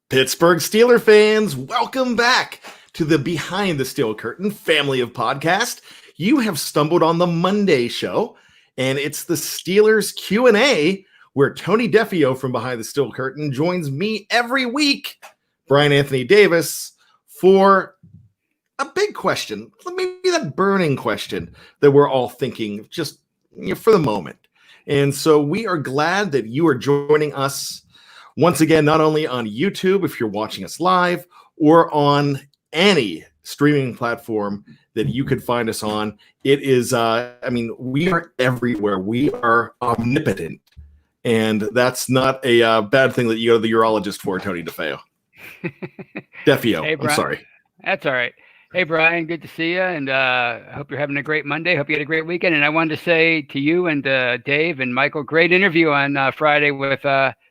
Pittsburgh Steelers fans, welcome back to the Behind the Steel Curtain family of podcasts. You have stumbled on the Monday show, and it's the Steelers Q&A, where Tony Defeo from Behind the Steel Curtain joins me every week, Bryan Anthony Davis, for a big question, maybe that burning question that we're all thinking just for the moment. And so we are glad that you are joining us once again, not only on YouTube, if you're watching us live, or on any streaming platform that you could find us on. It is, we are everywhere. We are omnipotent. And that's not a bad thing that you go to the urologist for, Tony Defeo. Defeo, Hey, I'm sorry. That's all right. Hey, Bryan, good to see you, and hope you're having a great Monday. Hope you had a great weekend. And I wanted to say to you and Dave and Michael, great interview on Friday with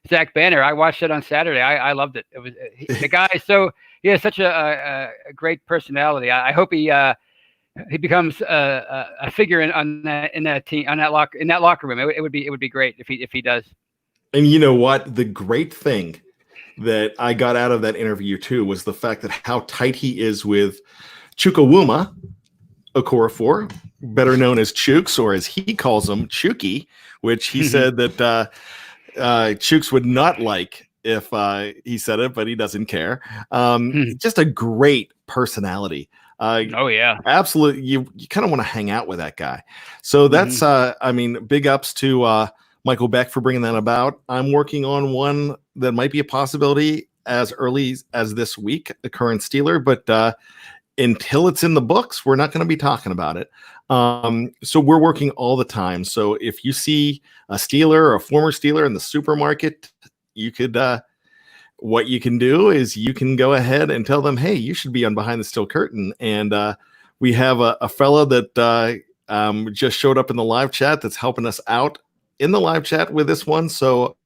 Zach Banner. I watched it on Saturday. I loved it. It was the guy. So he has such a great personality. I hope he becomes a figure in that team, in that locker room. It would be great if he does. And you know what? The great thing that I got out of that interview too was the fact that how tight he is with Chukwuma Okorafor, better known as Chooks, or as he calls him, Chucky, which he said that Chooks would not like if he said it, but he doesn't care. Just a great personality. Oh yeah, absolutely. You kind of want to hang out with that guy. So that's big ups to Michael Beck for bringing that about. I'm working on one that might be a possibility as early as this week, the current Steeler, but until it's in the books, we're not going to be talking about it. So we're working all the time. So if you see a Steeler or a former Steeler in the supermarket, you could, what you can do is you can go ahead and tell them, hey, you should be on Behind the Steel Curtain. And we have a fella that just showed up in the live chat that's helping us out in the live chat with this one. So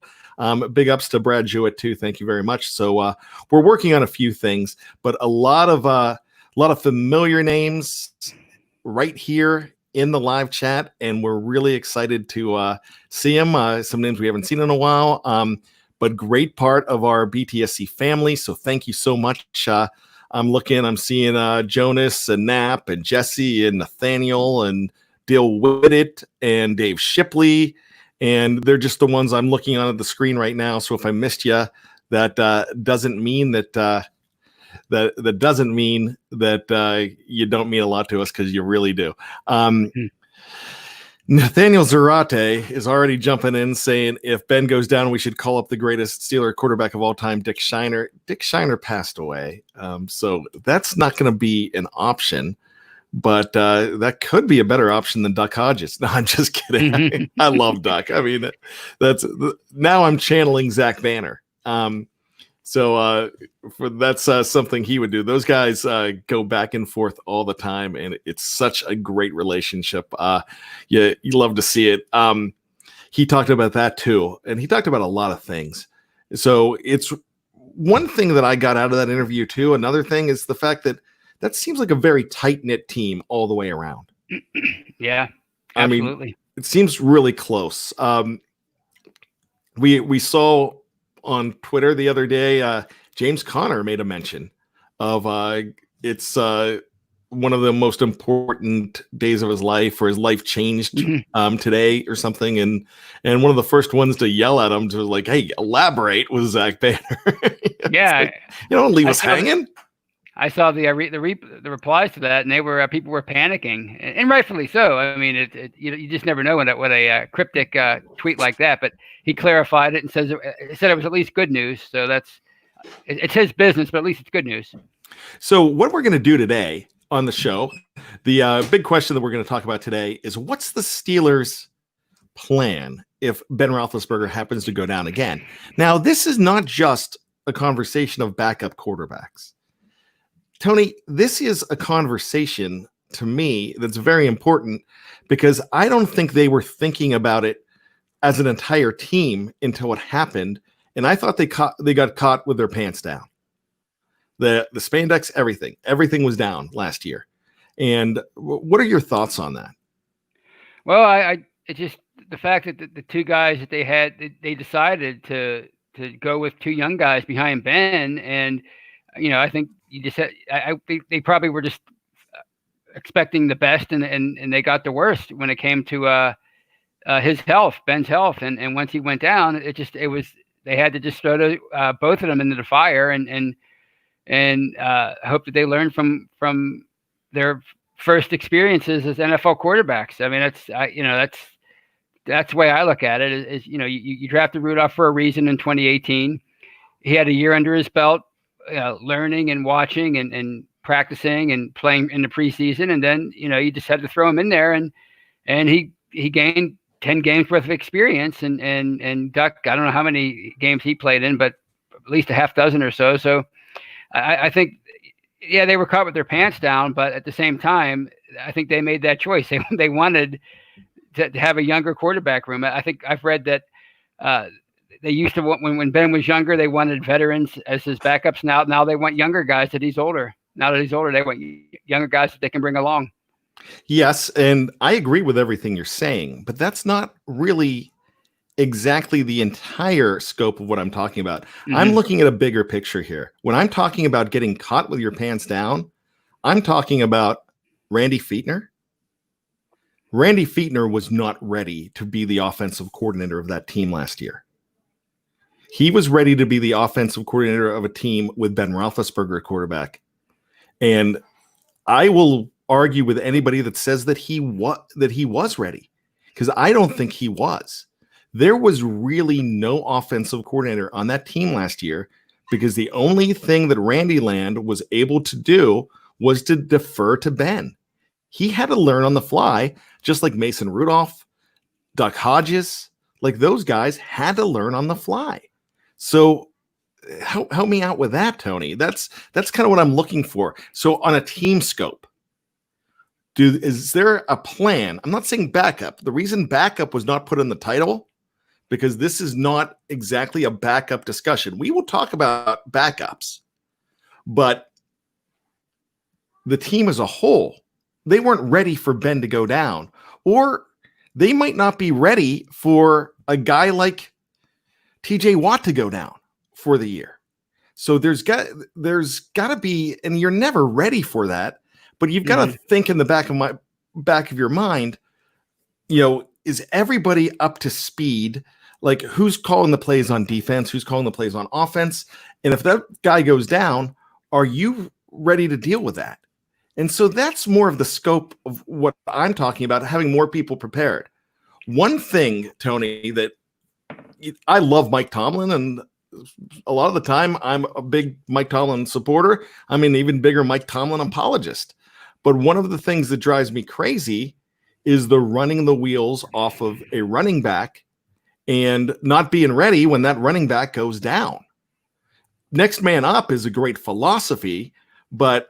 big ups to Brad Jewett too. Thank you very much. So we're working on a few things, but a lot of familiar names right here in the live chat, and we're really excited to see them. Some names we haven't seen in a while, but great part of our BTSC family. So thank you so much. I'm seeing Jonas and Knapp and Jesse and Nathaniel and Dale Whittet and Dave Shipley. And they're just the ones I'm looking on at the screen right now. So if I missed you, that doesn't mean that that doesn't mean that you don't mean a lot to us, because you really do. Nathaniel Zarate is already jumping in saying if Ben goes down, we should call up the greatest Steeler quarterback of all time, Dick Shiner. Dick Shiner passed away. So that's not going to be an option. But that could be a better option than Duck Hodges. No, I'm just kidding. I love Duck. I mean, now I'm channeling Zach Banner. So that's something he would do. Those guys go back and forth all the time, and it's such a great relationship. You love to see it. He talked about that too, and he talked about a lot of things. So it's one thing that I got out of that interview too. Another thing is the fact that seems like a very tight-knit team all the way around. Yeah, absolutely. I mean, it seems really close. We saw on Twitter the other day, James Conner made a mention of it's one of the most important days of his life, or his life changed today or something. And one of the first ones to yell at him was like, hey, elaborate, was Zach Banner. Yeah. Like, you don't leave us hanging. I saw the replies to that, and they were people were panicking, and rightfully so. I mean, you just never know what a cryptic tweet like that. But he clarified it and said it was at least good news. So it's his business, but at least it's good news. So what we're going to do today on the show, the big question that we're going to talk about today is, what's the Steelers' plan if Ben Roethlisberger happens to go down again? Now, this is not just a conversation of backup quarterbacks. Tony, this is a conversation to me that's very important, because I don't think they were thinking about it as an entire team until what happened. And I thought they got caught with their pants down. The spandex, everything was down last year. And what are your thoughts on that? Well, it's just the fact that the two guys that they had, they decided to to go with two young guys behind Ben. And, I think you just had, I think they probably were just expecting the best, and they got the worst when it came to his health, Ben's health. And once he went down, they had to just throw both of them into the fire and hope that they learn from their first experiences as NFL quarterbacks. I mean, that's the way I look at it. Is you drafted Rudolph for a reason in 2018. He had a year under his belt, learning and watching and practicing and playing in the preseason, and then you just had to throw him in there, and he gained 10 games worth of experience, and Duck, I don't know how many games he played in, but at least a half dozen or so. So I think, yeah, they were caught with their pants down, but at the same time, I think they made that choice. They wanted to have a younger quarterback room. I think I've read that they used to want, when Ben was younger, they wanted veterans as his backups. Now they want younger guys that he's older. Now that he's older, they want younger guys that they can bring along. Yes, and I agree with everything you're saying, but that's not really exactly the entire scope of what I'm talking about. Mm-hmm. I'm looking at a bigger picture here. When I'm talking about getting caught with your pants down, I'm talking about Randy Fichtner. Randy Fichtner was not ready to be the offensive coordinator of that team last year. He was ready to be the offensive coordinator of a team with Ben Roethlisberger at quarterback. And I will argue with anybody that says that he was ready, because I don't think he was. There was really no offensive coordinator on that team last year, because the only thing that Randy Land was able to do was to defer to Ben. He had to learn on the fly, just like Mason Rudolph, Duck Hodges, like those guys had to learn on the fly. So help me out with that, Tony. That's kind of what I'm looking for. So on a team scope, is there a plan? I'm not saying backup. The reason backup was not put in the title, because this is not exactly a backup discussion. We will talk about backups, but the team as a whole, they weren't ready for Ben to go down, or they might not be ready for a guy like TJ Watt to go down for the year. So there's got to be, and you're never ready for that, but you've got to think in the back of your mind, is everybody up to speed? Like, who's calling the plays on defense? Who's calling the plays on offense? And if that guy goes down, are you ready to deal with that? And so that's more of the scope of what I'm talking about, having more people prepared. One thing, Tony, that I love Mike Tomlin, and a lot of the time I'm a big Mike Tomlin supporter. I'm an even bigger Mike Tomlin apologist. But one of the things that drives me crazy is the running the wheels off of a running back and not being ready when that running back goes down. Next man up is a great philosophy, but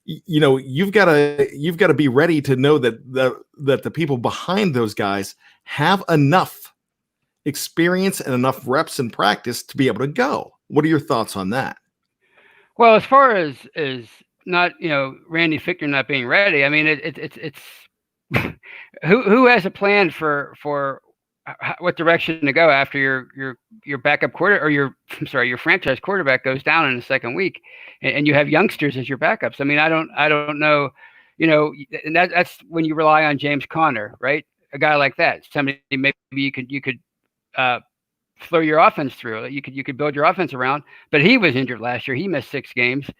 you've got to be ready to know that the people behind those guys have enough experience and enough reps and practice to be able to go. What are your thoughts on that? Well, as far as not, Randy Fichtner not being ready, I mean, it's who has a plan for what direction to go after your backup quarter, or your franchise quarterback goes down in the second week, and you have youngsters as your backups. I mean, I don't know, and that's when you rely on James Conner, right? A guy like that, somebody maybe you could throw your offense through. You could build your offense around, but he was injured last year. He missed 6 games.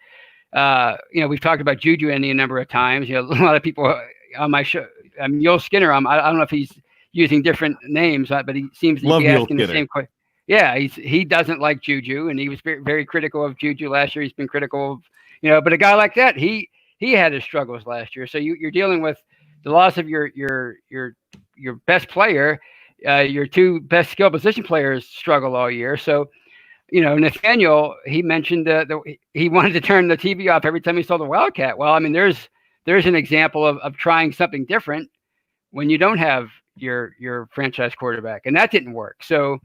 We've talked about Juju any number of times. A lot of people on my show, Yul Skinner. I don't know if he's using different names, but he seems to be asking the same question. Yeah, he doesn't like Juju, and he was very, very critical of Juju last year. He's been critical of, but a guy like that, he had his struggles last year. So you're dealing with the loss of your best player. Your 2 best skill position players struggle all year. So, Nathaniel, he mentioned that he wanted to turn the TV off every time he saw the Wildcat. Well, I mean, there's an example of trying something different when you don't have your franchise quarterback, and that didn't work. So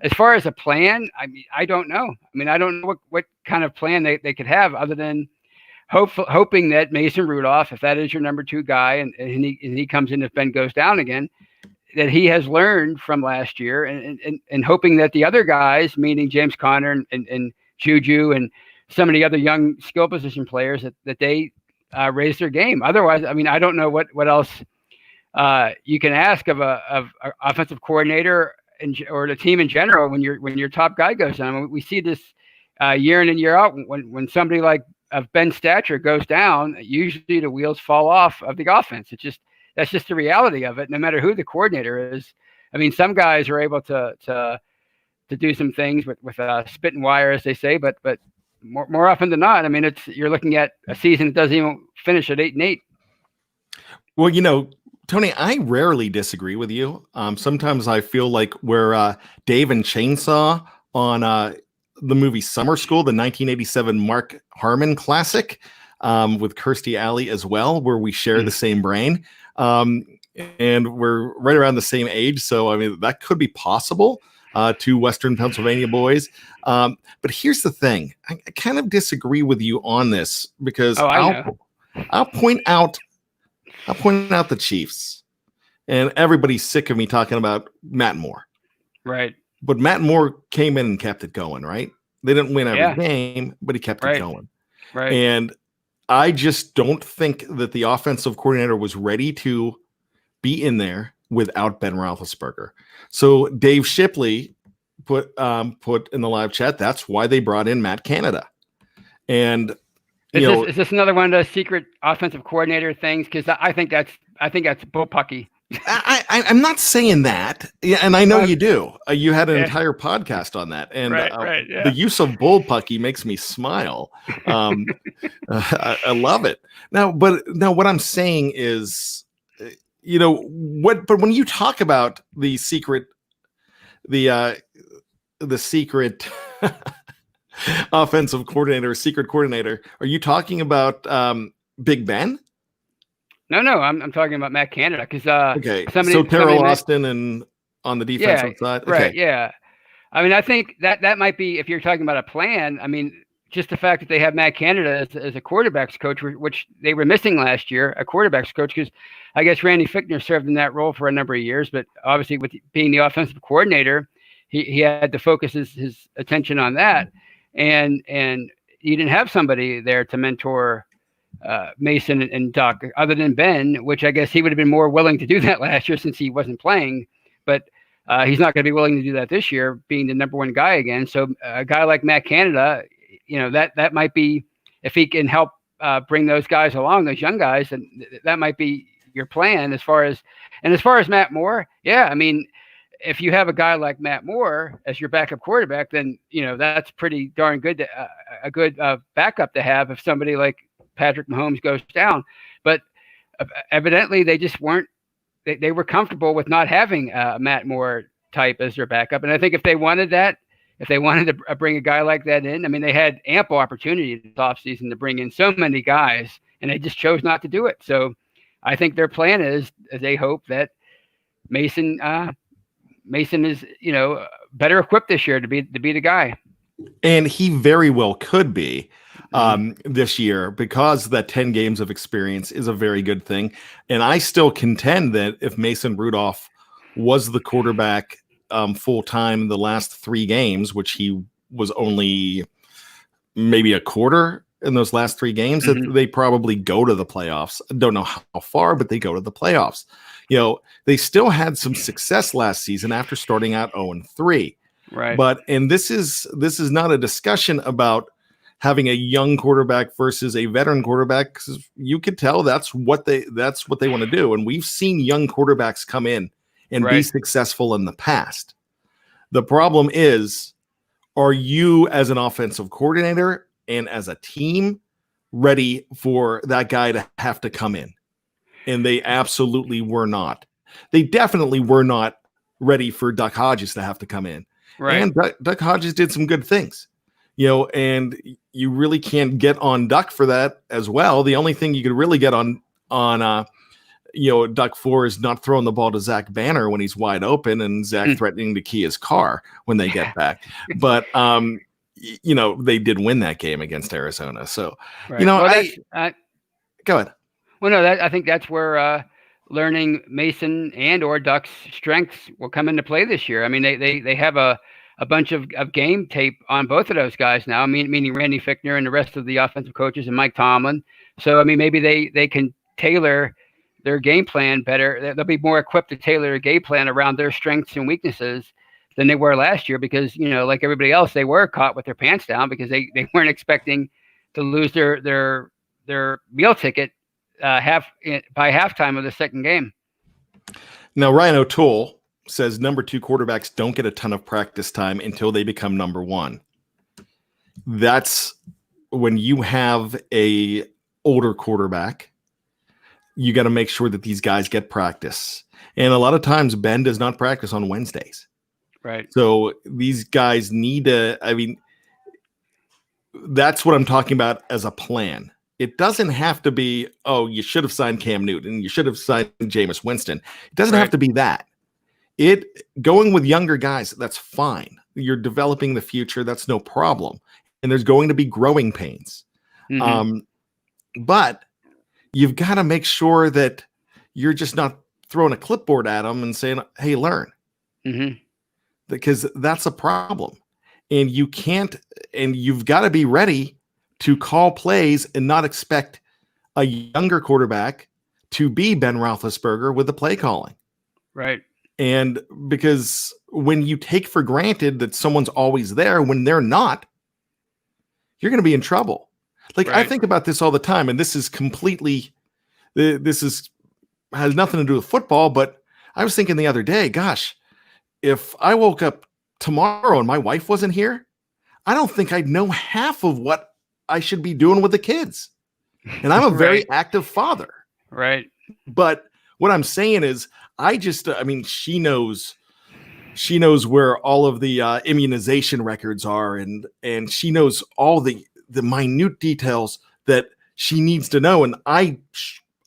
as far as a plan, I mean, I don't know. I mean, I don't know what kind of plan they could have, other than hoping that Mason Rudolph, if that is your number 2 guy, and he comes in if Ben goes down again, that he has learned from last year, and hoping that the other guys, meaning James Conner and Juju and some of the other young skill position players, that they raise their game. Otherwise, I mean, I don't know what else you can ask of a offensive coordinator or the team in general when your top guy goes down. I mean, we see this year in and year out when somebody like of Ben's stature goes down, usually the wheels fall off of the offense. That's just the reality of it. No matter who the coordinator is. I mean, some guys are able to do some things with spit and wire, as they say, but more often than not, I mean, you're looking at a season that doesn't even finish at 8-8. Well, Tony, I rarely disagree with you. Sometimes I feel like we're Dave and Chainsaw on the movie Summer School, the 1987 Mark Harmon classic, with Kirstie Alley as well, where we share the same brain. And we're right around the same age. So, I mean, that could be possible, two Western Pennsylvania boys. But here's the thing. I kind of disagree with you on this because I'll point out the Chiefs, and everybody's sick of me talking about Matt Moore. Right. But Matt Moore came in and kept it going, right? They didn't win every game, but he kept it going. Right. And I just don't think that the offensive coordinator was ready to be in there without Ben Roethlisberger. So Dave Shipley put in the live chat, that's why they brought in Matt Canada. And is this another one of those secret offensive coordinator things? Because I think that's bullpucky. I'm not saying that. Yeah, and I know you do. You had an entire podcast on that, and the use of bullpucky makes me smile. I love it. Now, what I'm saying is, But when you talk about the secret offensive coordinator, secret coordinator, are you talking about Big Ben? No, I'm talking about Matt Canada because so Terrell Austin and on the defensive side, okay. Right? Yeah, I mean, I think that might be, if you're talking about a plan. I mean, just the fact that they have Matt Canada as a quarterbacks coach, which they were missing last year, a quarterbacks coach, because I guess Randy Fichtner served in that role for a number of years, but obviously with being the offensive coordinator, he had to focus his attention on that, and you didn't have somebody there to mentor Mason and Duck other than Ben, which I guess he would have been more willing to do that last year since he wasn't playing, but he's not going to be willing to do that this year, being the number one guy again. So a guy like Matt Canada, that might be, if he can help bring those guys along, those young guys, and that might be your plan as far as Matt Moore. Yeah, I mean, if you have a guy like Matt Moore as your backup quarterback, then that's pretty darn good. A good backup to have if somebody like Patrick Mahomes goes down. But evidently they just weren't. They were comfortable with not having a Matt Moore type as their backup. And I think if they wanted to bring a guy like that in, I mean, they had ample opportunity this offseason to bring in so many guys, and they just chose not to do it. So I think their plan is they hope that Mason is, better equipped this year to be the guy. And he very well could be this year, because that 10 games of experience is a very good thing. And I still contend that if Mason Rudolph was the quarterback full time the last 3 games, which he was only maybe a quarter in those last 3 games, that they probably go to the playoffs. I don't know how far, but they go to the playoffs. They still had some success last season after starting out 0-3. Right. And this is not a discussion about having a young quarterback versus a veteran quarterback, because you could tell that's what they want to do. And we've seen young quarterbacks come in and be successful in the past. The problem is, are you as an offensive coordinator and as a team ready for that guy to have to come in? And they absolutely were not. They definitely were not ready for Duck Hodges to have to come in. Right. And Duck Hodges did some good things, and you really can't get on Duck for that as well. The only thing you could really get on Duck for is not throwing the ball to Zach Banner when he's wide open and Zach threatening to key his car when they get back. But, they did win that game against Arizona. So, go ahead. Well, no, I think that's where, learning Mason and or Duck's strengths will come into play this year. I mean, they have a bunch of game tape on both of those guys now, meaning Randy Fichtner and the rest of the offensive coaches and Mike Tomlin. So, I mean, maybe they can tailor their game plan better. They'll be more equipped to tailor their game plan around their strengths and weaknesses than they were last year because, like everybody else, they were caught with their pants down because they weren't expecting to lose their meal ticket by halftime of the second game. Now, Ryan O'Toole says number 2 quarterbacks don't get a ton of practice time until they become number 1. That's when you have a older quarterback, you got to make sure that these guys get practice. And a lot of times Ben does not practice on Wednesdays. Right. So these guys need to, that's what I'm talking about as a plan. It doesn't have to be, oh, you should have signed Cam Newton, you should have signed Jameis Winston. It doesn't have to be that. Going with younger guys, that's fine. You're developing the future, that's no problem. And there's going to be growing pains. Mm-hmm. But you've got to make sure that you're just not throwing a clipboard at them and saying, hey, learn. Mm-hmm. Because that's a problem. And you've got to be ready to call plays and not expect a younger quarterback to be Ben Roethlisberger with the play calling. Right. And because when you take for granted that someone's always there when they're not, you're going to be in trouble. Like, right. I think about this all the time, and this is has nothing to do with football, but I was thinking the other day, gosh, if I woke up tomorrow and my wife wasn't here, I don't think I'd know half of what I should be doing with the kids. And I'm a very active father. Right. But what I'm saying is she knows where all of the immunization records are, and she knows all the minute details that she needs to know. And I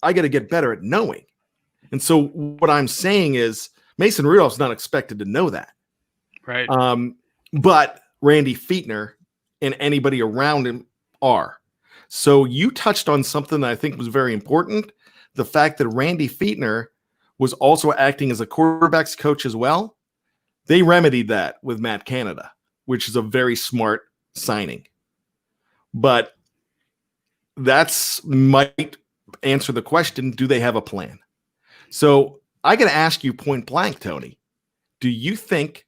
got to get better at knowing. And so what I'm saying is Mason Rudolph's not expected to know that. Right. But Randy Fichtner and anybody around him are. So you touched on something that I think was very important. The fact that Randy Fichtner was also acting as a quarterback's coach as well. They remedied that with Matt Canada, which is a very smart signing. But might answer the question, do they have a plan? So I got to ask you point blank, Tony, do you think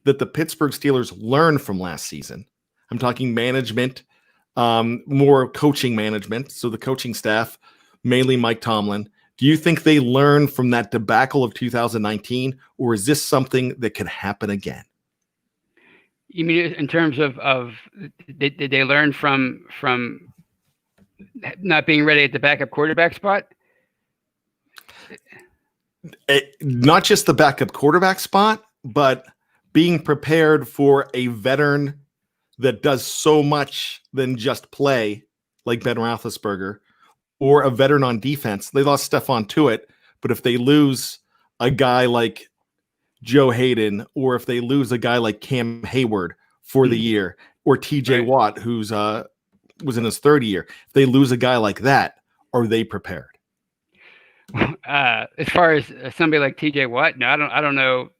that the Pittsburgh Steelers learned from last season? I'm talking management, more coaching management. So the coaching staff, mainly Mike Tomlin. Do you think they learned from that debacle of 2019, or is this something that could happen again? You mean in terms of did they learn from not being ready at the backup quarterback spot? Not just the backup quarterback spot, but being prepared for a veteran that does so much than just play, like Ben Roethlisberger, or a veteran on defense. They lost Stephon Tuitt, but if they lose a guy like Joe Hayden, or if they lose a guy like Cam Hayward for the year, or TJ Watt, who's was in his third year, if they lose a guy like that, are they prepared? As far as somebody like TJ Watt, no, I don't know.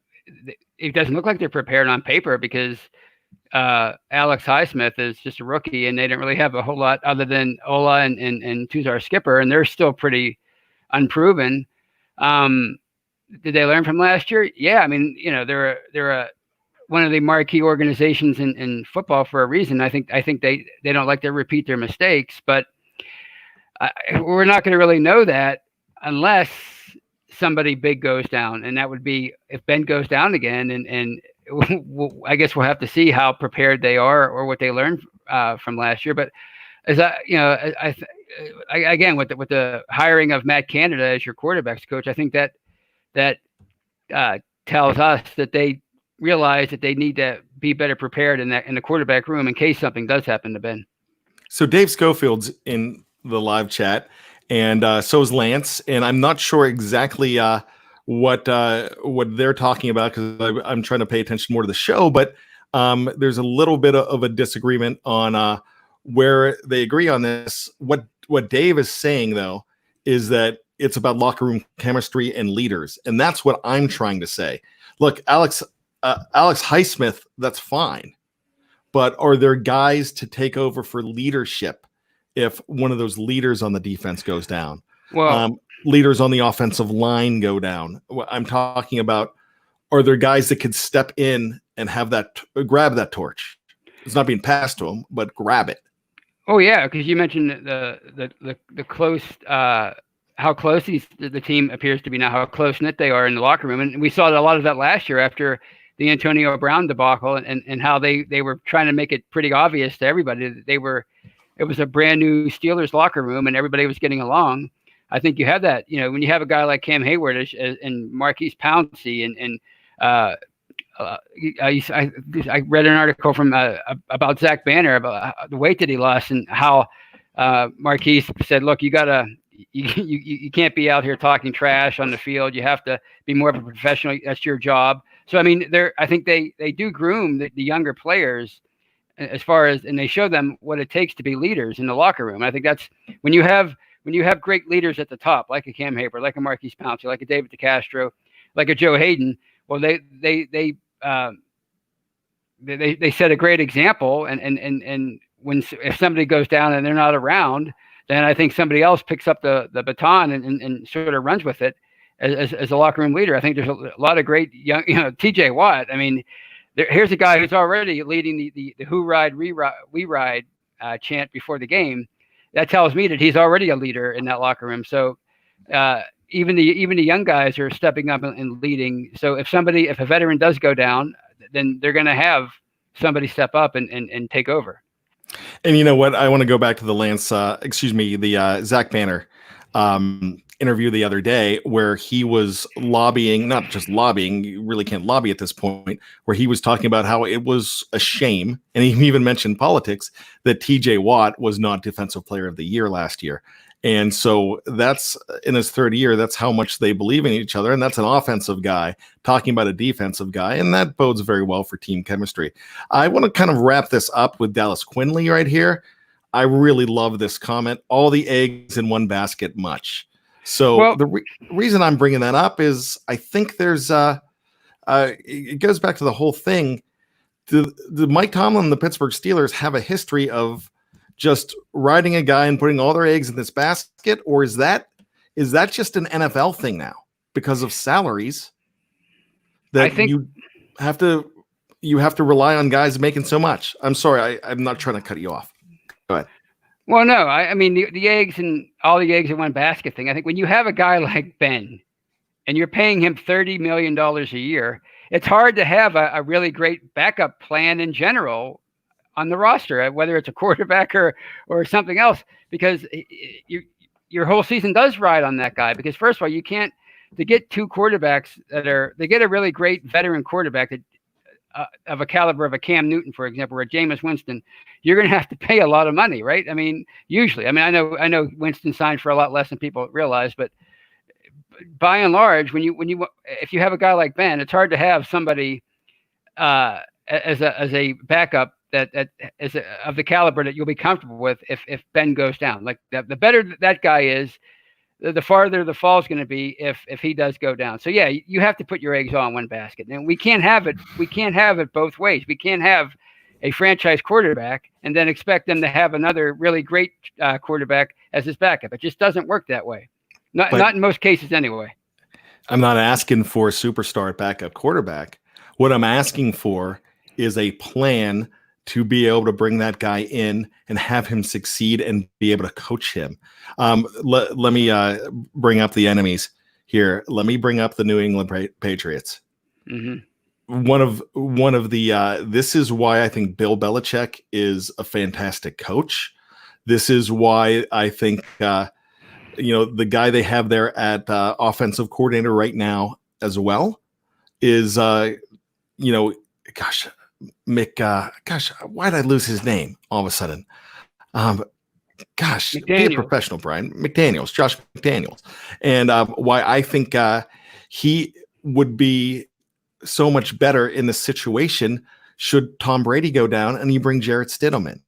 It doesn't look like they're prepared on paper because Alex Highsmith is just a rookie, and they didn't really have a whole lot other than Ola and Tuzar Skipper, and they're still pretty unproven. Did they learn from last year? Yeah, I mean, they're one of the marquee organizations in football for a reason. I think they don't like to repeat their mistakes, but we're not going to really know that unless somebody big goes down, and that would be if Ben goes down again, and I guess we'll have to see how prepared they are or what they learned from last year. But as again with the hiring of Matt Canada as your quarterbacks coach, I think that tells us that they realize that they need to be better prepared in the quarterback room in case something does happen to Ben. So Dave Schofield's in the live chat, and so is Lance, and I'm not sure exactly what they're talking about because I'm trying to pay attention more to the show, but there's a little bit of a disagreement on where they agree on this. What Dave is saying though is that it's about locker room chemistry and leaders. And that's what I'm trying to say. Look, Alex Highsmith, that's fine. But are there guys to take over for leadership if one of those leaders on the defense goes down? Well, leaders on the offensive line go down. I'm talking about, are there guys that could step in and have that, grab that torch? It's not being passed to them, but grab it. Oh yeah, because you mentioned the close, how close the team appears to be now, how close knit they are in the locker room, and we saw a lot of that last year after the Antonio Brown debacle, and how they were trying to make it pretty obvious to everybody that it was a brand new Steelers locker room and everybody was getting along. I think you have that, when you have a guy like Cam Hayward and Marquise Pouncey and I read an article from about Zach Banner about the weight that he lost and how Marquise said, look, you can't be out here talking trash on the field. You have to be more of a professional. That's your job. So, I mean, I think they do groom the younger players as far as, and they show them what it takes to be leaders in the locker room. I think that's when you have great leaders at the top, like a Cam Hayward, like a Marquise Pouncey, like a David DeCastro, like a Joe Hayden. Well, they set a great example, and if somebody goes down and they're not around, then I think somebody else picks up the baton and sort of runs with it as a locker room leader. I think there's a lot of great young, TJ Watt. I mean, here's a guy who's already leading the "Who Ride, We Ride" chant before the game. That tells me that he's already a leader in that locker room. So even the young guys are stepping up and leading. So if a veteran does go down, then they're going to have somebody step up and take over. And you know what? I want to go back to the Zach Banner interview the other day where he was lobbying, not just lobbying, you really can't lobby at this point, where he was talking about how it was a shame, and he even mentioned politics, that TJ Watt was not Defensive Player of the Year last year. And so that's in his third year, that's how much they believe in each other. And that's an offensive guy talking about a defensive guy. And that bodes very well for team chemistry. I want to kind of wrap this up with Dallas Quinley right here. I really love this comment. All the eggs in one basket much. So the reason I'm bringing that up is I think there's it goes back to the whole thing. The Mike Tomlin and the Pittsburgh Steelers have a history of just riding a guy and putting all their eggs in this basket, or is that just an NFL thing now because of salaries that I think you have to rely on guys making so much? I'm sorry, I'm not trying to cut you off. Go ahead. Well, no, I mean the eggs and all the eggs in one basket thing. I think when you have a guy like Ben and you're paying him $30 million a year, it's hard to have a really great backup plan in general on the roster, whether it's a quarterback or something else, because your whole season does ride on that guy. Because first of all, you can't to get two quarterbacks they get a really great veteran quarterback that of a caliber of a Cam Newton, for example, or a Jameis Winston, you're going to have to pay a lot of money, right? I mean, usually, I know Winston signed for a lot less than people realize, but by and large, if you have a guy like Ben, it's hard to have somebody as a backup that is of the caliber that you'll be comfortable with if Ben goes down. Like the better that guy is, the farther the fall is going to be if he does go down. So yeah, you have to put your eggs all in one basket, and we can't have it. We can't have it both ways. We can't have a franchise quarterback and then expect them to have another really great quarterback as his backup. It just doesn't work that way. Not in most cases anyway. I'm not asking for a superstar at backup quarterback. What I'm asking for is a plan to be able to bring that guy in and have him succeed and be able to coach him. Let me bring up the enemies here. Let me bring up the New England Patriots. Mm-hmm. One of the this is why I think Bill Belichick is a fantastic coach. This is why I think the guy they have there at offensive coordinator right now as well is why did I lose his name all of a sudden? Be a professional, Bryan. Josh McDaniels. And why I think he would be so much better in the situation should Tom Brady go down and you bring Jarrett Stidham in.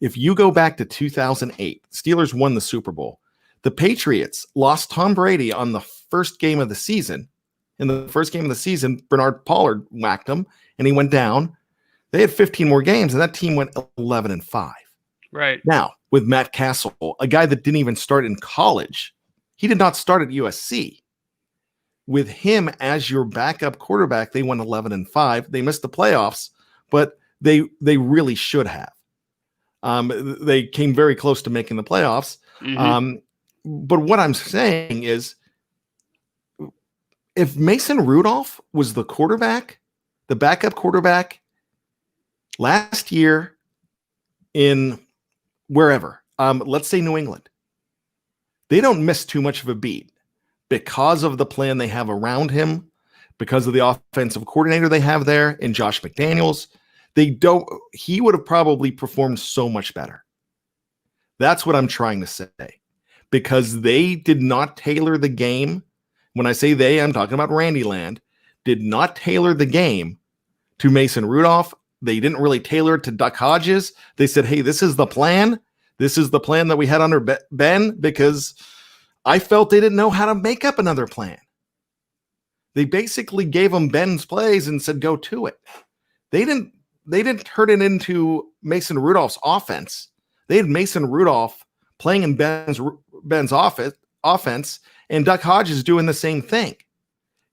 If you go back to 2008, Steelers won the Super Bowl. The Patriots lost Tom Brady on the first game of the season. In the first game of the season, Bernard Pollard whacked him, and he went down. They had 15 more games, and that team went 11-5. Right. Now, with Matt Castle, a guy that didn't even start in college, he did not start at USC. With him as your backup quarterback, they went 11-5. They missed the playoffs, but they really should have. They came very close to making the playoffs. But what I'm saying is, if Mason Rudolph was the quarterback, the backup quarterback last year in wherever, let's say New England, they don't miss too much of a beat because of the plan they have around him, because of the offensive coordinator they have there in Josh McDaniels. He would have probably performed so much better. That's what I'm trying to say, because they did not tailor the game. When I say they, I'm talking about Randy Land, did not tailor the game to Mason Rudolph. They didn't really tailor it to Duck Hodges. They said, hey, this is the plan. This is the plan that we had under Ben, because I felt they didn't know how to make up another plan. They basically gave him Ben's plays and said, go to it. They didn't turn it into Mason Rudolph's offense. They had Mason Rudolph playing in Ben's offense, and Duck Hodges doing the same thing.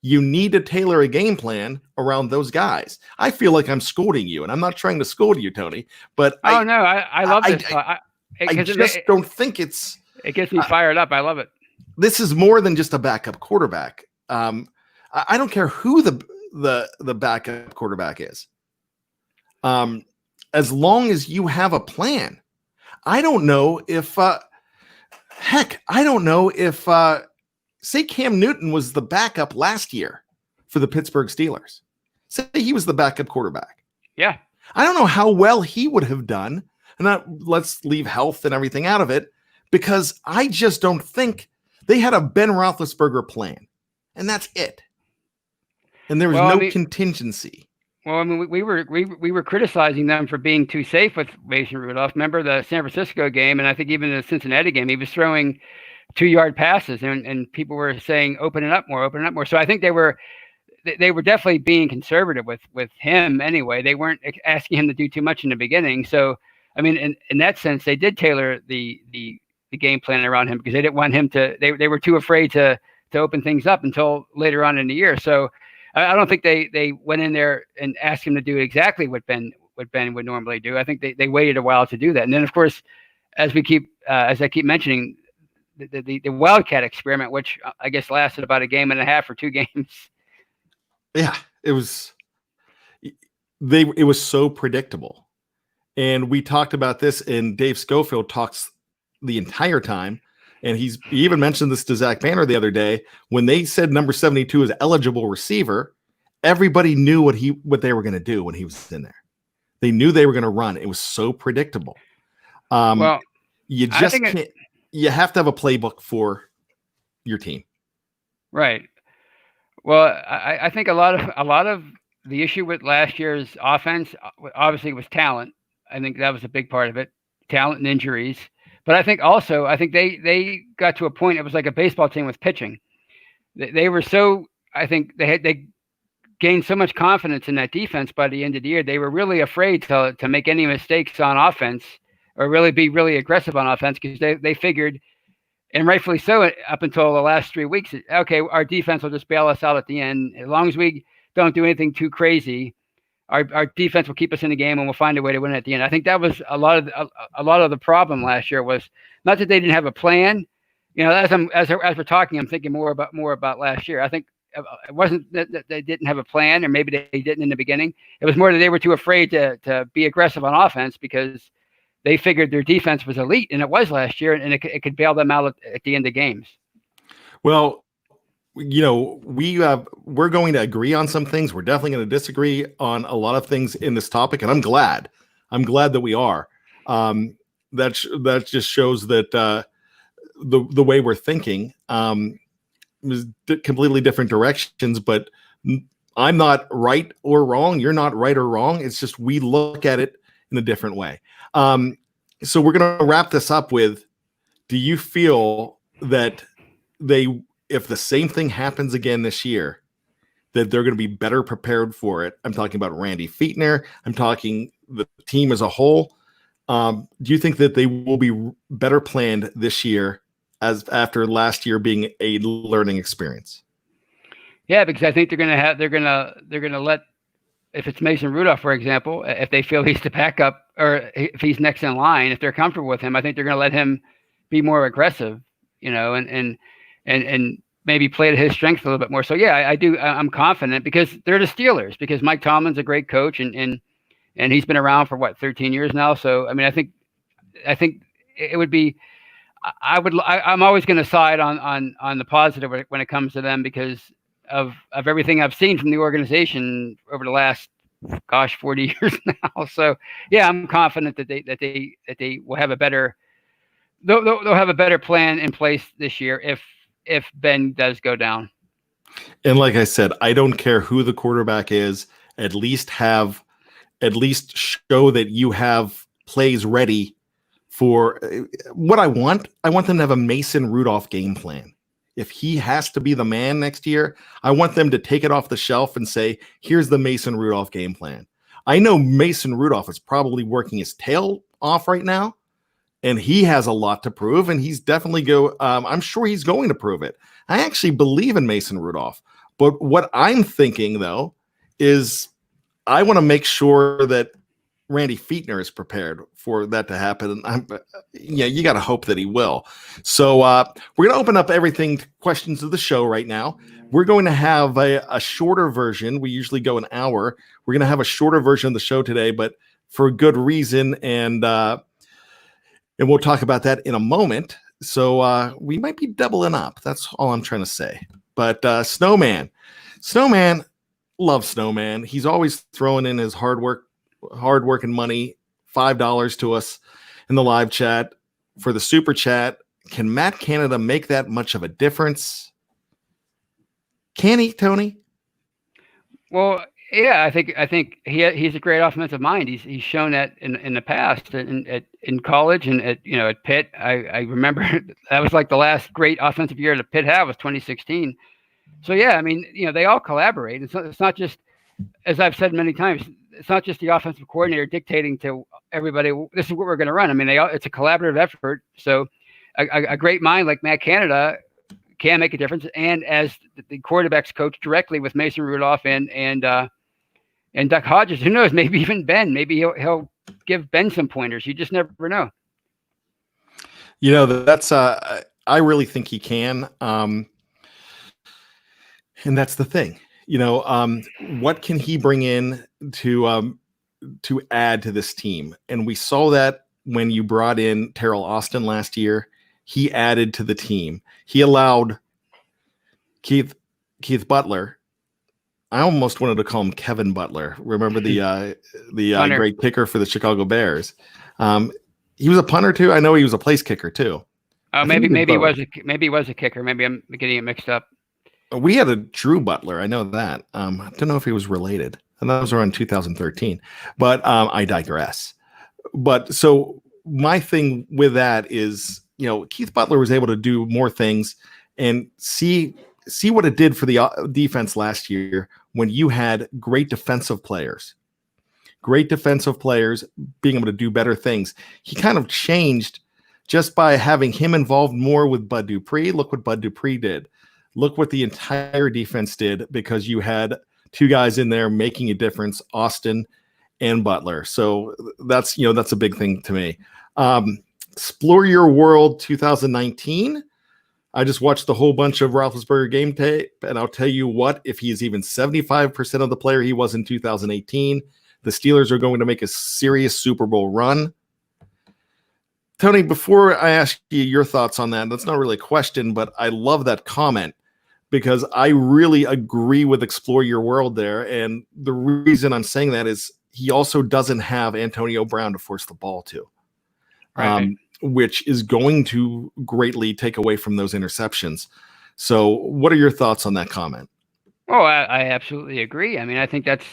You need to tailor a game plan around those guys. I feel like I'm scolding you, and I'm not trying to scold you, Tony. But I love this. I just don't think it's. It gets me fired up. I love it. This is more than just a backup quarterback. I don't care who the backup quarterback is. As long as you have a plan. I don't know if. I don't know if. Say Cam Newton was the backup last year for the Pittsburgh Steelers. Say he was the backup quarterback. Yeah. I don't know how well he would have done. And let's leave health and everything out of it, because I just don't think they had a Ben Roethlisberger plan. And that's it. And there was contingency. Well, I mean, we were criticizing them for being too safe with Mason Rudolph. Remember the San Francisco game, and I think even the Cincinnati game, he was throwing 2-yard passes, and people were saying, open it up more. So I think they were definitely being conservative with him anyway. They weren't asking him to do too much in the beginning. So, I mean, in that sense, they did tailor the game plan around him, because they didn't want him to, they were too afraid to open things up until later on in the year. So I don't think they went in there and asked him to do exactly what Ben would normally do. I think they waited a while to do that. And then, of course, as I keep mentioning, the Wildcat experiment, which I guess lasted about a game and a half or 2 games. Yeah, it was so predictable. And we talked about this, and Dave Schofield talks the entire time. And he even mentioned this to Zach Banner the other day. When they said number 72 is eligible receiver, everybody knew what they were going to do when he was in there. They knew they were going to run. It was so predictable. You just can't. You have to have a playbook for your team. Right. Well, I think a lot of the issue with last year's offense obviously was talent. I think that was a big part of it, talent and injuries. But I think they got to a point, it was like a baseball team with pitching. They were so, I think they gained so much confidence in that defense by the end of the year. They were really afraid to make any mistakes on offense, or really be really aggressive on offense, because they figured, and rightfully so, up until the last 3 weeks, okay, our defense will just bail us out at the end. As long as we don't do anything too crazy, our defense will keep us in the game, and we'll find a way to win at the end. I think that was a lot of the problem last year, was not that they didn't have a plan. You know, as we're talking, I'm thinking more about last year. I think it wasn't that they didn't have a plan, or maybe they didn't in the beginning. It was more that they were too afraid to be aggressive on offense, because they figured their defense was elite, and it was last year, and it could bail them out at the end of games. Well, you know, we're going to agree on some things. We're definitely going to disagree on a lot of things in this topic, and I'm glad that we are. That just shows that the way we're thinking is completely different directions. But I'm not right or wrong. You're not right or wrong. It's just we look at it in a different way. So we're going to wrap this up with: do you feel that if the same thing happens again this year, that they're going to be better prepared for it. I'm talking about Randy Fichtner. I'm talking the team as a whole. Do you think that they will be better planned this year as after last year being a learning experience? Yeah, because I think they're going to let, if it's Mason Rudolph, for example, if they feel he's the backup or if he's next in line, if they're comfortable with him, I think they're going to let him be more aggressive, and maybe play to his strengths a little bit more. So yeah, I do. I'm confident because they're the Steelers, because Mike Tomlin's a great coach and he's been around for 13 years now. So, I mean, I think it would be, I'm always going to side on the positive when it comes to them because of everything I've seen from the organization over the last, 40 years now. So yeah, I'm confident that they will have a better, they'll have a better plan in place this year if Ben does go down. And like I said, I don't care who the quarterback is, at least show that you have plays ready for what I want. I want them to have a Mason Rudolph game plan. If he has to be the man next year, I want them to take it off the shelf and say, here's the Mason Rudolph game plan. I know Mason Rudolph is probably working his tail off right now, and he has a lot to prove, and he's definitely I'm sure he's going to prove it. I actually believe in Mason Rudolph. But what I'm thinking, though, is I want to make sure that Randy Fichtner is prepared for that to happen. You got to hope that he will. So we're going to open up everything to questions of the show right now. We're going to have a shorter version. We usually go an hour. We're going to have a shorter version of the show today, but for a good reason. And we'll talk about that in a moment. So we might be doubling up. That's all I'm trying to say. But Snowman, love Snowman. He's always throwing in his hard work and money, $5 to us in the live chat for the super chat. Can Matt Canada make that much of a difference? Can he, Tony? Well, yeah, I think he's a great offensive mind. He's shown that in the past in college and at Pitt. I remember that was like the last great offensive year that Pitt had was 2016. So yeah, I mean, they all collaborate. It's not just, as I've said many times, it's not just the offensive coordinator dictating to everybody, this is what we're going to run. I mean, it's a collaborative effort. So a great mind like Matt Canada can make a difference. And as the quarterbacks coach directly with Mason Rudolph and Duck Hodges, who knows, maybe even Ben, maybe he'll give Ben some pointers. You just never know. That's I really think he can. And that's the thing. What can he bring in to add to this team? And we saw that when you brought in Terrell Austin last year. He added to the team. He allowed Keith Butler. I almost wanted to call him Kevin Butler. Remember the great kicker for the Chicago Bears? He was a punter too. I know he was a place kicker too. Maybe he was a kicker. Maybe I'm getting it mixed up. We had a Drew Butler. I know that. I don't know if he was related. And that was around 2013. But I digress. But so my thing with that is, Keith Butler was able to do more things and see what it did for the defense last year when you had great defensive players being able to do better things. He kind of changed just by having him involved more with Bud Dupree. Look what Bud Dupree did. Look what the entire defense did because you had two guys in there making a difference, Austin and Butler. So that's a big thing to me. Explore Your World 2019. I just watched a whole bunch of Roethlisberger game tape, and I'll tell you what, if he is even 75% of the player he was in 2018, the Steelers are going to make a serious Super Bowl run. Tony, before I ask you your thoughts on that, that's not really a question, but I love that comment because I really agree with Explore Your World there. And the reason I'm saying that is he also doesn't have Antonio Brown to force the ball to, right. Which is going to greatly take away from those interceptions. So what are your thoughts on that comment? Oh, I absolutely agree. I mean, I think that's,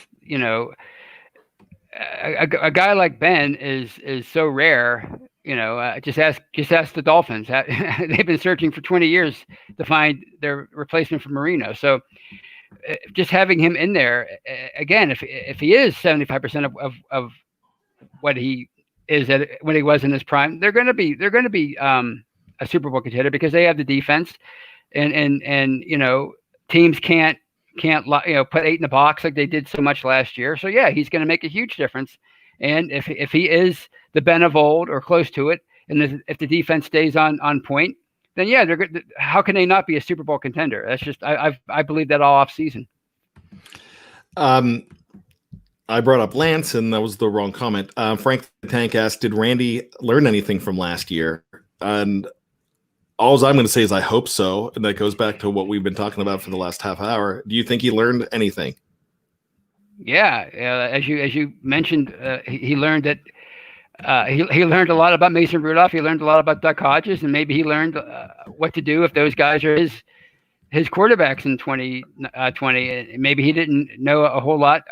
a guy like Ben is so rare just ask the Dolphins. They've been searching for 20 years to find their replacement for Marino. So just having him in there again, if he is 75% of what he is when he was in his prime, they're going to be a Super Bowl contender because they have the defense, and teams can't put 8 in the box like they did so much last year. So yeah, he's going to make a huge difference. And if he is the Ben of old or close to it, and if the defense stays on point, then yeah, they're good. How can they not be a Super Bowl contender? That's just I believe that all off season. I brought up Lance, and that was the wrong comment. Frank the Tank asked, "Did Randy learn anything from last year?" And all I'm going to say is I hope so, and that goes back to what we've been talking about for the last half hour. Do you think he learned anything? Yeah, as you mentioned, he learned that. He learned a lot about Mason Rudolph. He learned a lot about Duck Hodges, and maybe he learned what to do if those guys are his quarterbacks in 2020. Maybe he didn't know a whole lot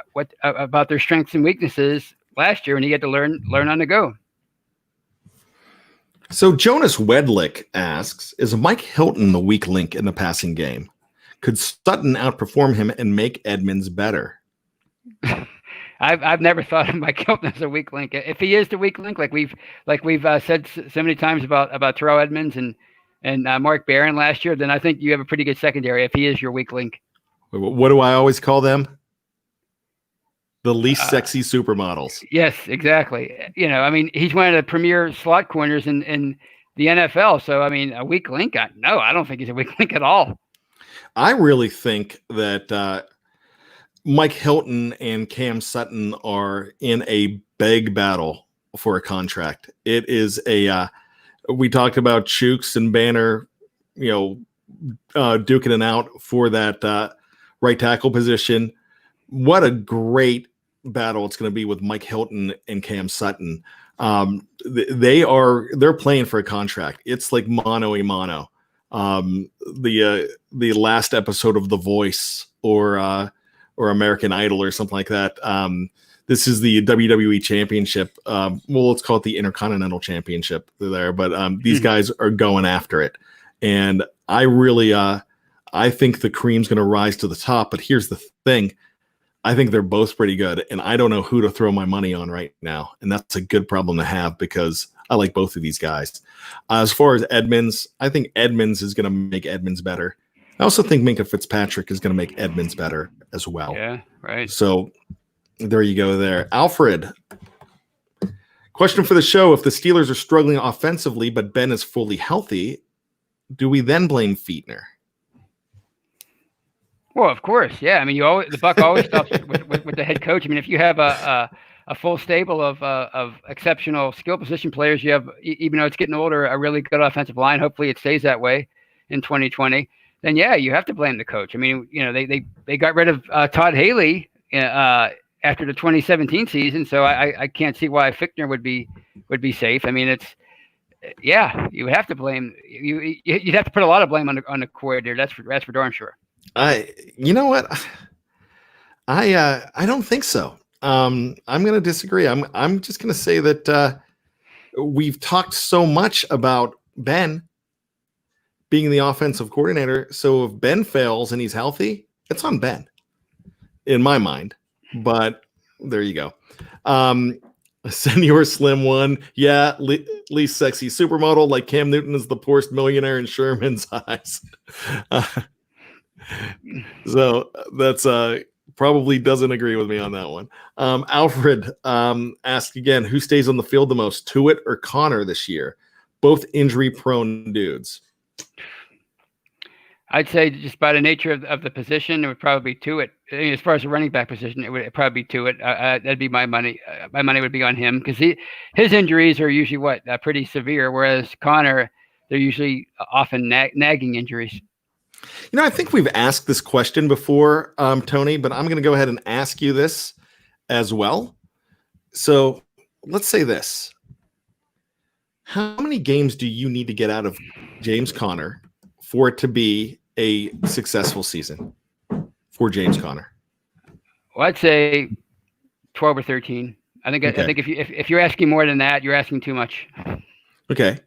about their strengths and weaknesses last year, and he had to learn on the go. So Jonas Wedlick asks, "Is Mike Hilton the weak link in the passing game? Could Sutton outperform him and make Edmonds better?" I've never thought of Mike Hilton as a weak link. If he is the weak link, like we've said so many times about Terrell Edmonds and Mark Barron last year, then I think you have a pretty good secondary if he is your weak link. What do I always call them? The least sexy supermodels. Yes, exactly. He's one of the premier slot corners in the NFL. So, a weak link? No, I don't think he's a weak link at all. I really think that Mike Hilton and Cam Sutton are in a big battle for a contract. It is we talked about Chooks and Banner, duking it out for that right tackle position. What a great battle it's going to be with Mike Hilton and Cam Sutton. They're playing for a contract. It's like mano a mano. The last episode of The Voice or American Idol or something like that. This is the WWE Championship. Let's call it the Intercontinental Championship there. But these guys are going after it, and I really, I think the cream's going to rise to the top. But here's the thing: I think they're both pretty good, and I don't know who to throw my money on right now, and that's a good problem to have because I like both of these guys. As far as Edmonds, I think Edmonds is going to make Edmonds better. I also think Minkah Fitzpatrick is going to make Edmonds better as well. Yeah, right. So there you go there. Alfred, question for the show. If the Steelers are struggling offensively, but Ben is fully healthy, do we then blame Fiedner? Well, of course. Yeah. The buck always stops with the head coach. If you have a full stable of exceptional skill position players, you have, even though it's getting older, a really good offensive line. Hopefully it stays that way in 2020. Then yeah, you have to blame the coach. They got rid of Todd Haley after the 2017 season, so I can't see why Fichtner would be safe. You would have to blame you'd have to put a lot of blame on the coordinator. That's for darn sure. You know what? I don't think so. I'm going to disagree. I'm just going to say that we've talked so much about Ben being the offensive coordinator. So if Ben fails and he's healthy, it's on Ben in my mind, but there you go. Senor Slim one. Yeah. Least sexy supermodel like Cam Newton is the poorest millionaire in Sherman's eyes. So that's, probably doesn't agree with me on that one. Alfred asked again, who stays on the field the most, Tuitt or Connor this year? Both injury prone dudes. I'd say just by the nature of the position, it would probably be Tuitt. As far as the running back position, it would probably be Tuitt. That'd be my money. My money would be on him because his injuries are usually pretty severe, whereas Connor, they're usually often nagging injuries. I think we've asked this question before, Tony, but I'm going to go ahead and ask you this as well. So let's say this. How many games do you need to get out of James Conner for it to be a successful season for James Conner? Well, I'd say 12 or 13. I think if you're asking more than that, you're asking too much. Okay.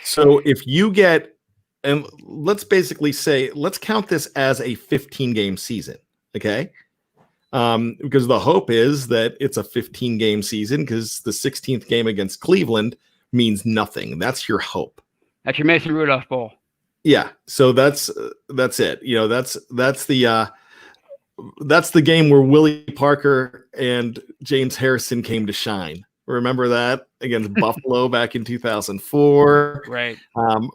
So if you get, and let's basically say, let's count this as a 15-game season. Okay. Because the hope is that it's a 15-game season because the 16th game against Cleveland means nothing. That's your hope. That's your Mason Rudolph Bowl. Yeah. So that's it. That's the game where Willie Parker and James Harrison came to shine. Remember that against Buffalo back in 2004, right?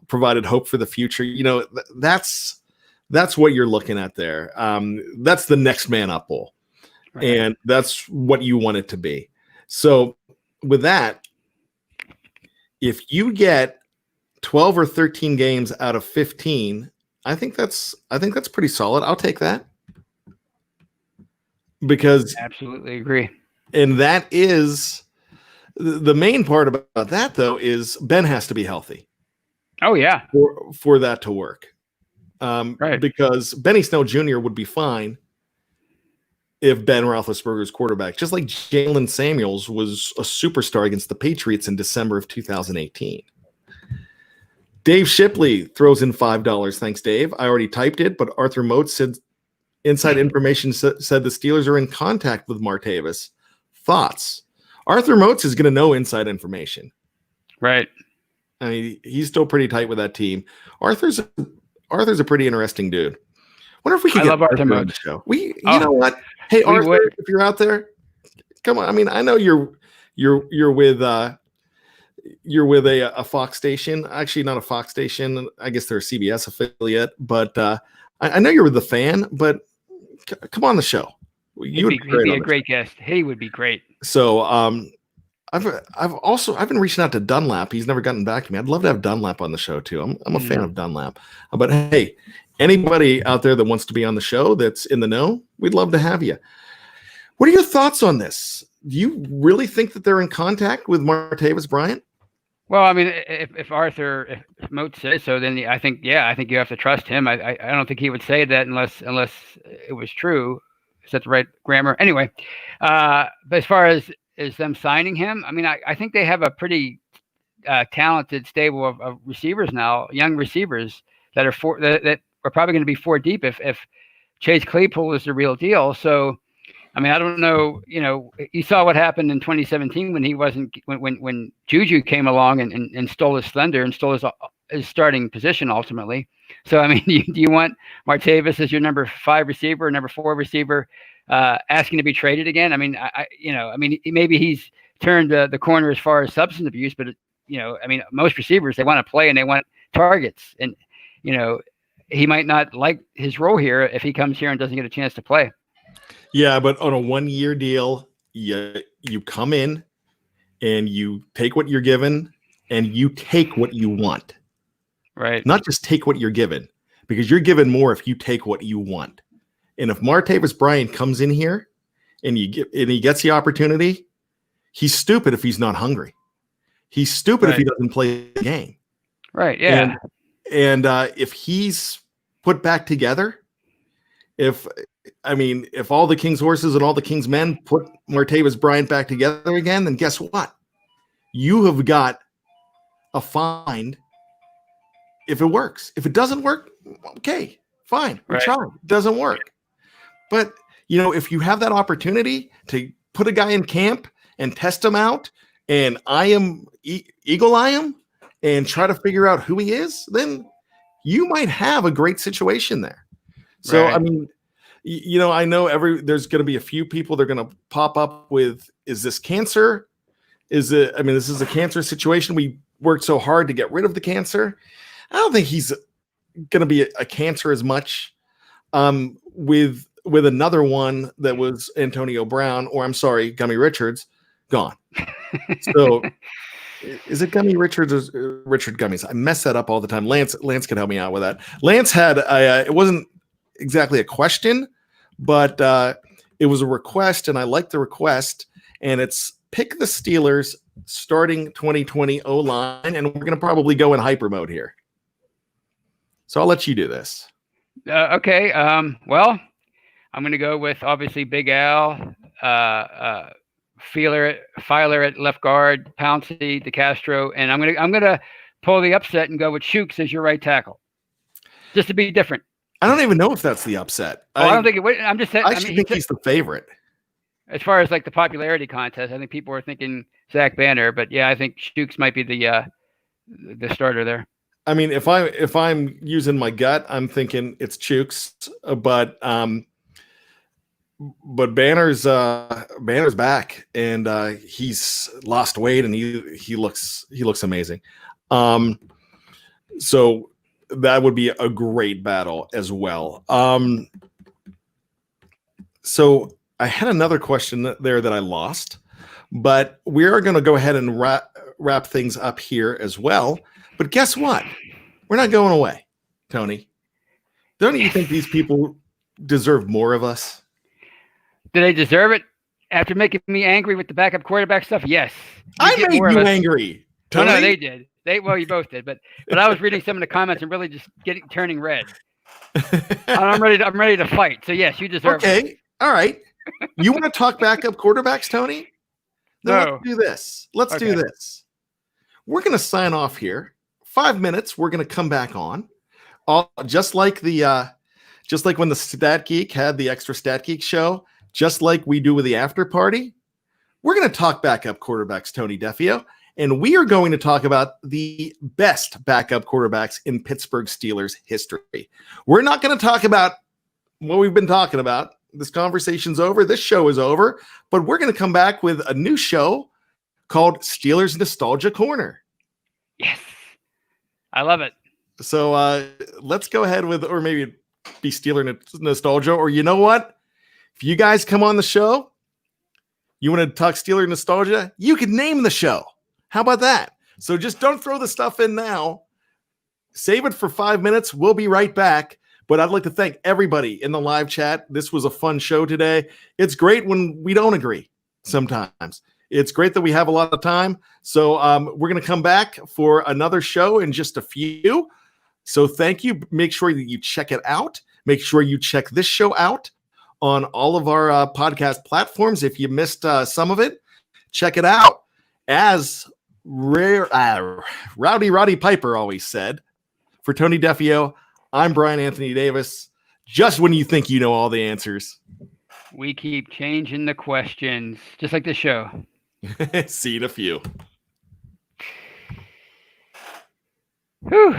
Provided hope for the future. That's what you're looking at there. That's the next man up bowl, right. And that's what you want it to be. So with that, if you get 12 or 13 games out of 15, I think that's pretty solid. I'll take that. Because absolutely agree. And that is the main part about that, though, is Ben has to be healthy. Oh, yeah. For that to work. Right. Because Benny Snell Jr. would be fine if Ben Roethlisberger's quarterback, just like Jalen Samuels was a superstar against the Patriots in December of 2018. Dave Shipley throws in $5. Thanks, Dave. I already typed it, but Arthur Mote said inside information said the Steelers are in contact with Martavis. Thoughts? Arthur Motes is going to know inside information. Right. I mean, he's still pretty tight with that team. Arthur's a pretty interesting dude. Wonder if we could get Arthur on the show. You know what? Hey, Arthur, if you're out there, come on. I mean, I know you're with a Fox station. Actually, not a Fox station. I guess they're a CBS affiliate. But I know you're with the Fan. But come on the show. He'd be a great guest. He would be great. So I've been reaching out to Dunlap. He's never gotten back to me. I'd love to have Dunlap on the show too. I'm a fan of Dunlap. But hey, anybody out there that wants to be on the show that's in the know, we'd love to have you. What are your thoughts on this? Do you really think that they're in contact with Martavis Bryant? Well, I mean, if Mote says so, then I think you have to trust him. I don't think he would say that unless it was true. Is that the right grammar? Anyway, but as far as them signing him, I mean, I think they have a pretty talented stable of receivers now, young receivers that are probably going to be 4 deep if Chase Claypool is the real deal. So, I mean, I don't know. You saw what happened in 2017 when Juju came along and stole his thunder and stole his starting position ultimately. So, I mean, do you want Martavis as your number 5 receiver, number 4 receiver, asking to be traded again? I mean, maybe he's turned the corner as far as substance abuse, but I mean, most receivers, they want to play and they want targets, and he might not like his role here if he comes here and doesn't get a chance to play. Yeah, but on a 1-year deal, you come in and you take what you're given and you take what you want. Right. Not just take what you're given, because you're given more if you take what you want. And if Martavis Bryant comes in here and he gets the opportunity, he's stupid if he's not hungry. He's stupid if he doesn't play the game. Right. Yeah. And if he's put back together, if all the King's horses and all the King's men put Martavis Bryant back together again, then guess what? You have got a find. If it works. If it doesn't work, okay, fine. We tried. It doesn't work. But, if you have that opportunity to put a guy in camp and test him out and eagle eye him and try to figure out who he is, then you might have a great situation there. So, I mean, I know there's going to be a few people that are going to pop up with, is this cancer? This is a cancer situation. We worked so hard to get rid of the cancer. I don't think he's going to be a cancer as much with another one that was Antonio Brown, or I'm sorry, Gummy Richards, gone. So is it Gummy Richards or Richard Gummies? I mess that up all the time. Lance can help me out with that. Lance had it wasn't exactly a question, but it was a request, and I liked the request, and it's pick the Steelers starting 2020 O-line, and we're going to probably go in hyper mode here. So I'll let you do this. Okay. Well, I'm going to go with obviously Big Al Filer at left guard, Pouncey, DeCastro, and I'm gonna pull the upset and go with Shooks as your right tackle, just to be different. I don't even know if that's the upset. I don't think it would. I'm just saying. I actually think he's the favorite. As far as like the popularity contest, I think people are thinking Zach Banner, but yeah, I think Shooks might be the starter there. I mean, if I'm using my gut, I'm thinking it's Chooks, but Banner's back, and he's lost weight, and he looks amazing. So that would be a great battle as well. So I had another question there that I lost, but we are going to go ahead and wrap things up here as well. But guess what? We're not going away, Tony. Don't you think these people deserve more of us? Do they deserve it? After making me angry with the backup quarterback stuff, yes. I made you angry, Tony. Oh, no, they did. Well, you both did, but I was reading some of the comments and really just turning red. I'm ready to fight. So yes, you deserve it. Okay, all right. You want to talk backup quarterbacks, Tony? Then No. let's do this. Let's do this. We're going to sign off here. 5 minutes. We're going to come back on. Just like when the Stat Geek had the extra Stat Geek show, just like we do with the after party. We're going to talk backup quarterbacks, Tony Defeo, and we are going to talk about the best backup quarterbacks in Pittsburgh Steelers history. We're not going to talk about what we've been talking about. This conversation's over. This show is over, but we're going to come back with a new show called Steelers Nostalgia Corner. Yes. I love it. So let's go ahead with, or maybe be Steeler Nostalgia, or you know what? If you guys come on the show, you want to talk Steeler Nostalgia, you can name the show. How about that? So just don't throw the stuff in now. Save it for 5 minutes. We'll be right back. But I'd like to thank everybody in the live chat. This was a fun show today. It's great when we don't agree sometimes. It's great that we have a lot of time. So we're going to come back for another show in just a few. So thank you. Make sure that you check it out. Make sure you check this show out on all of our podcast platforms. If you missed some of it, check it out. As Rowdy Roddy Piper always said, for Tony Defeo, I'm Bryan Anthony Davis. Just when you think you know all the answers, we keep changing the questions, just like the show. See you in a few. Whew.